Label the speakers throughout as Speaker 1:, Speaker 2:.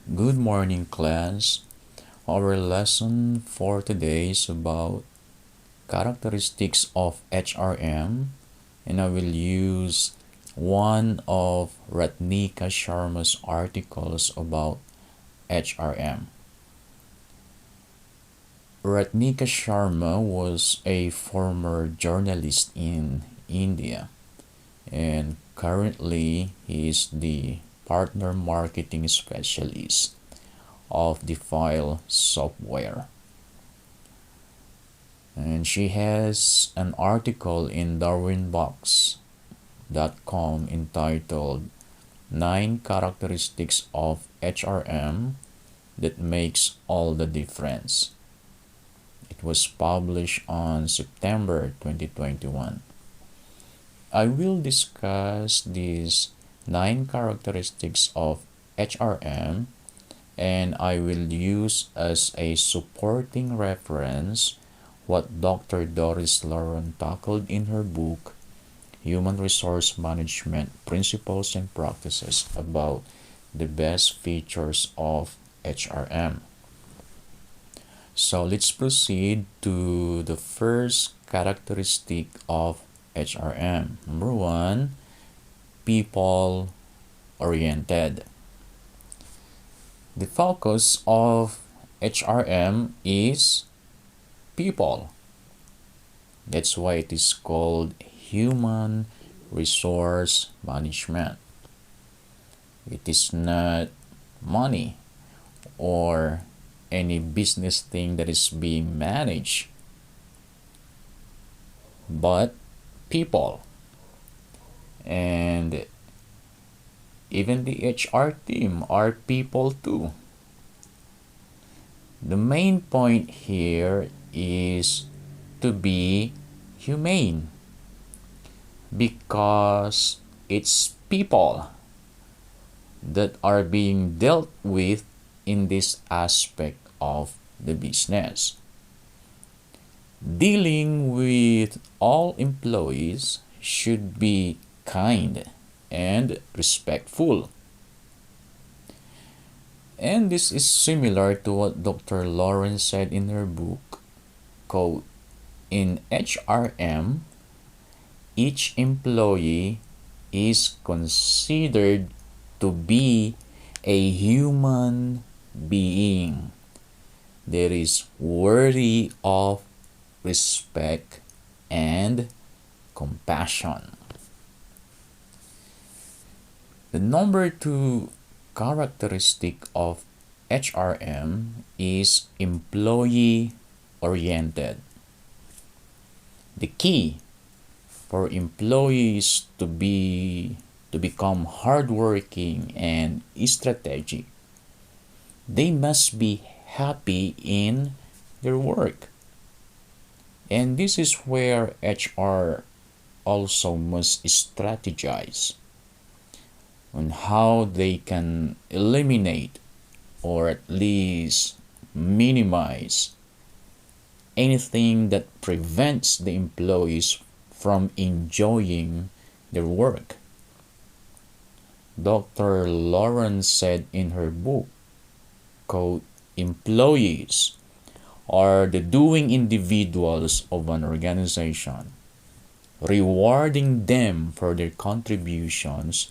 Speaker 1: Good morning, class. Our lesson for today is about characteristics of HRM, and I will use one of Ratnika Sharma's articles about HRM. Ratnika Sharma was a former journalist in India, and currently he is the partner marketing specialist of the file software. And she has an article in darwinbox.com entitled 9 Characteristics of HRM That Makes All the Difference. It was published on September 2021. I will discuss these 9 characteristics of HRM, and I will use as a supporting reference what Dr. Doris Lauren tackled in her book, Human Resource Management Principles and Practices, about the best features of HRM. So let's proceed to the first characteristic of HRM. Number 1, people oriented. The focus of HRM is people. That's why it is called human resource management. It is not money or any business thing that is being managed, but people. And even the HR team are people too. The main point here is to be humane because it's people that are being dealt with in this aspect of the business. Dealing with all employees should be kind and respectful. And this is similar to what Dr. Lauren said in her book, quote, "In HRM, each employee is considered to be a human being that is worthy of respect and compassion." The number 2 characteristic of HRM is employee oriented. The key for employees to become hardworking and strategic, they must be happy in their work. And this is where HR also must strategize on how they can eliminate or at least minimize anything that prevents the employees from enjoying their work. Dr. Lauren said in her book, quote, "Employees are the doing individuals of an organization. Rewarding them for their contributions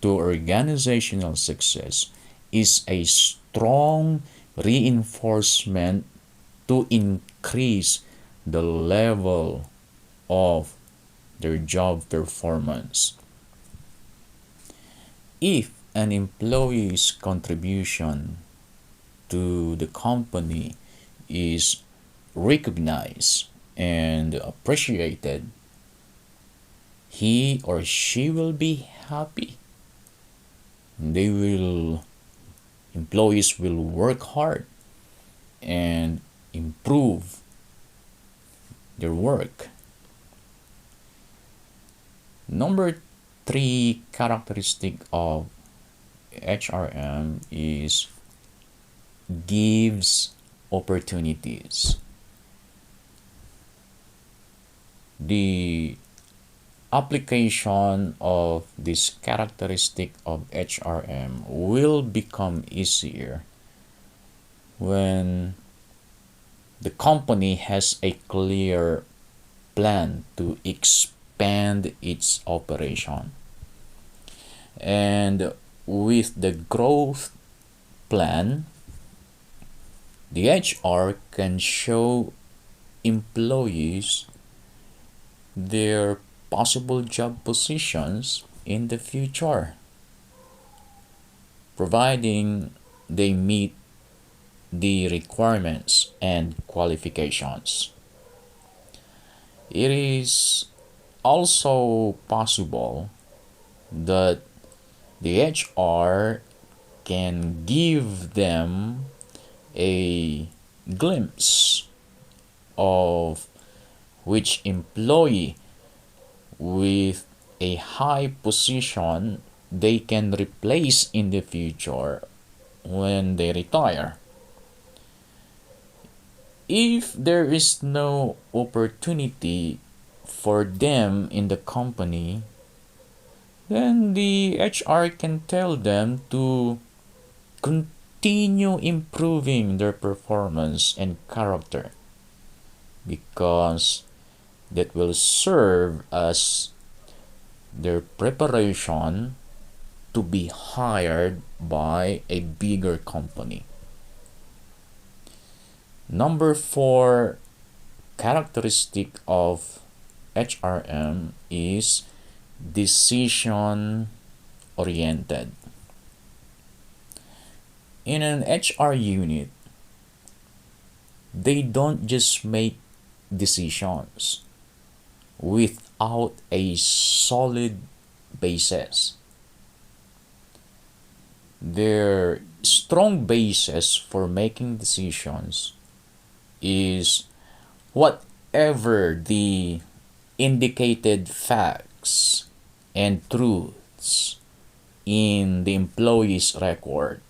Speaker 1: to organizational success is a strong reinforcement to increase the level of their job performance." If an employee's contribution to the company is recognized and appreciated, he or she will be happy. Employees will work hard and improve their work. Number 3 characteristic of HRM is gives opportunities. The application of this characteristic of HRM will become easier when the company has a clear plan to expand its operation. And with the growth plan, the HR can show employees their possible job positions in the future, providing they meet the requirements and qualifications. It is also possible that the HR can give them a glimpse of which employee with a high position they can replace in the future when they retire. If there is no opportunity for them in the company, then the HR can tell them to continue improving their performance and character, because that will serve as their preparation to be hired by a bigger company. Number 4 characteristic of HRM is decision oriented. In an HR unit, they don't just make decisions without a solid basis. Their strong basis for making decisions is whatever the indicated facts and truths in the employee's record.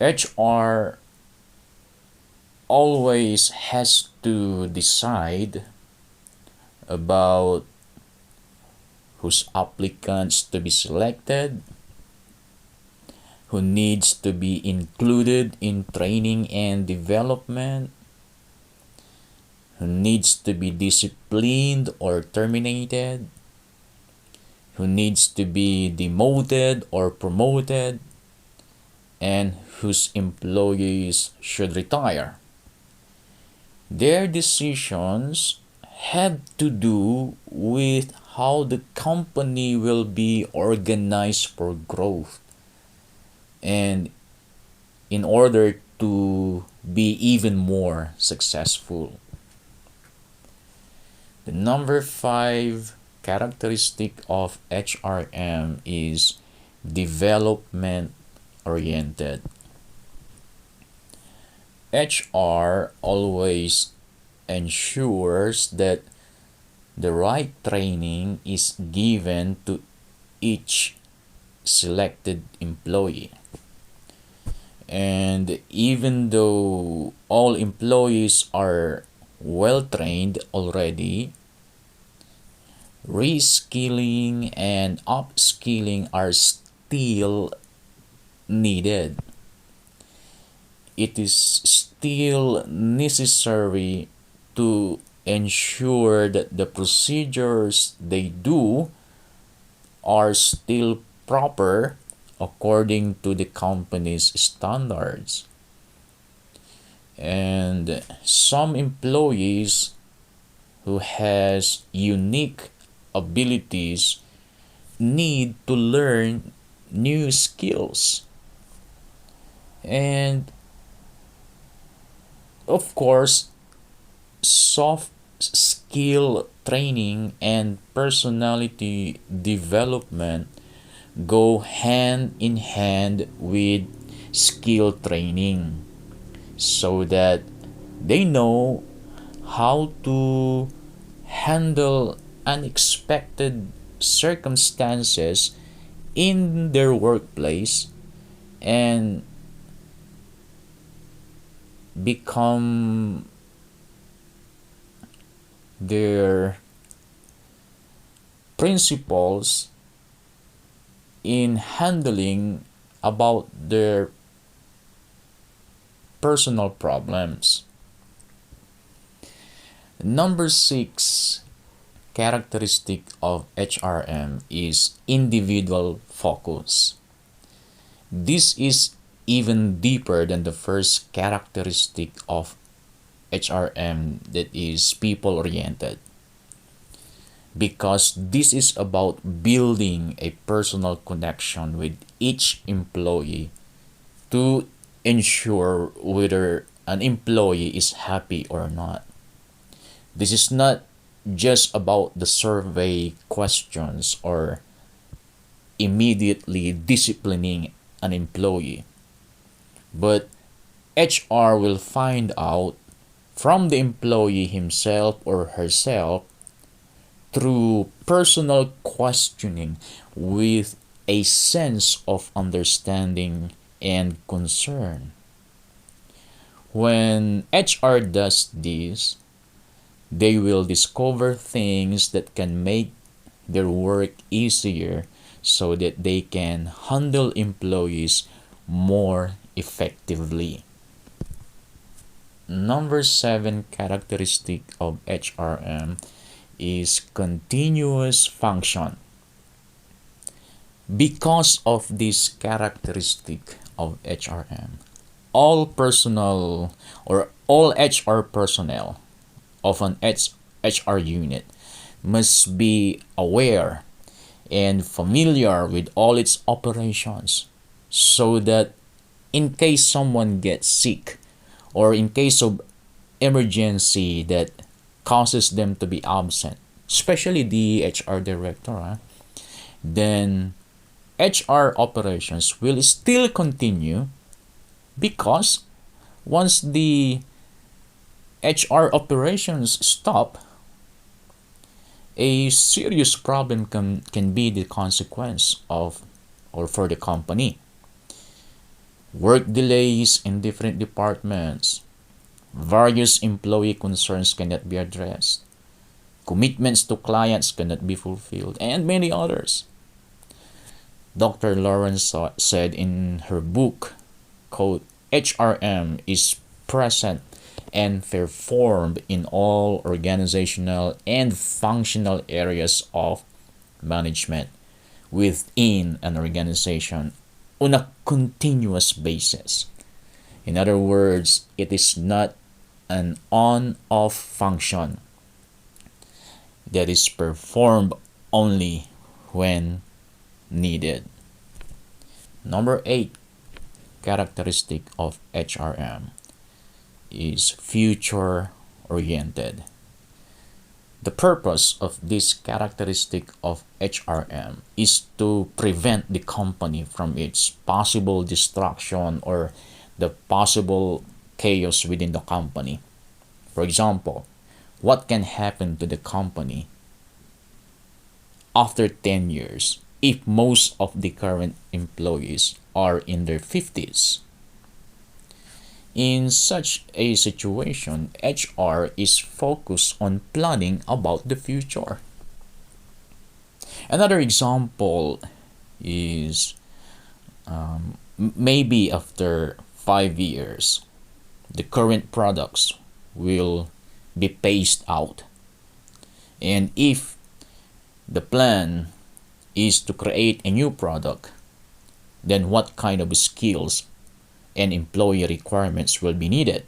Speaker 1: HR always has to decide about whose applicants to be selected, who needs to be included in training and development, who needs to be disciplined or terminated, who needs to be demoted or promoted, and whose employees should retire. Their decisions have to do with how the company will be organized for growth and in order to be even more successful. The number 5 characteristic of HRM is development oriented. HR always ensures that the right training is given to each selected employee. And even though all employees are well trained already, reskilling and upskilling are still needed. It is still necessary to ensure that the procedures they do are still proper according to the company's standards. And some employees who has unique abilities need to learn new skills. And of course, soft skill training and personality development go hand in hand with skill training, so that they know how to handle unexpected circumstances in their workplace and become their principles in handling about their personal problems. Number 6 characteristic of HRM is individual focus. This is even deeper than the first characteristic of HRM, that is people oriented, because this is about building a personal connection with each employee to ensure whether an employee is happy or not. This is not just about the survey questions or immediately disciplining an employee, but HR will find out from the employee himself or herself through personal questioning with a sense of understanding and concern. When HR does this, they will discover things that can make their work easier so that they can handle employees more effectively. Number 7 characteristic of HRM is continuous function. Because of this characteristic of HRM, all personal or all HR personnel of an HR unit must be aware and familiar with all its operations, so that in case someone gets sick or in case of emergency that causes them to be absent, especially the HR director, then HR operations will still continue, because once the HR operations stop, a serious problem can be the consequence of or for the company. Work delays in different departments, various employee concerns cannot be addressed, commitments to clients cannot be fulfilled, and many others. Dr. Lawrence said in her book, quote, HRM is present and performed in all organizational and functional areas of management within an organization on a continuous basis. In other words, it is not an on-off function that is performed only when needed. Number 8 characteristic of HRM is future oriented. The purpose of this characteristic of HRM is to prevent the company from its possible destruction or the possible chaos within the company. For example, what can happen to the company after 10 years if most of the current employees are in their 50s? In such a situation, HR is focused on planning about the future. Another example is maybe after 5 years, the current products will be phased out. And if the plan is to create a new product, then what kind of skills and employee requirements will be needed?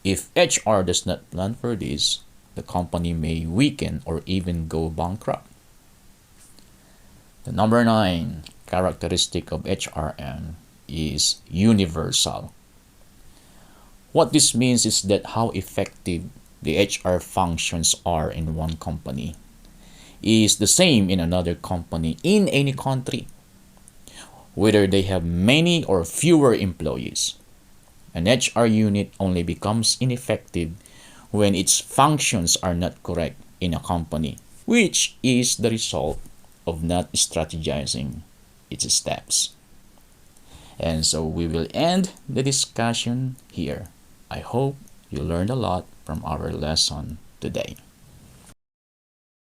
Speaker 1: If HR does not plan for this, the company may weaken or even go bankrupt. The number 9 characteristic of HRM is universal. What this means is that how effective the HR functions are in one company is the same in another company in any country, whether they have many or fewer employees. An HR unit only becomes ineffective when its functions are not correct in a company, which is the result of not strategizing its steps. And so we will end the discussion here. I hope you learned a lot from our lesson today.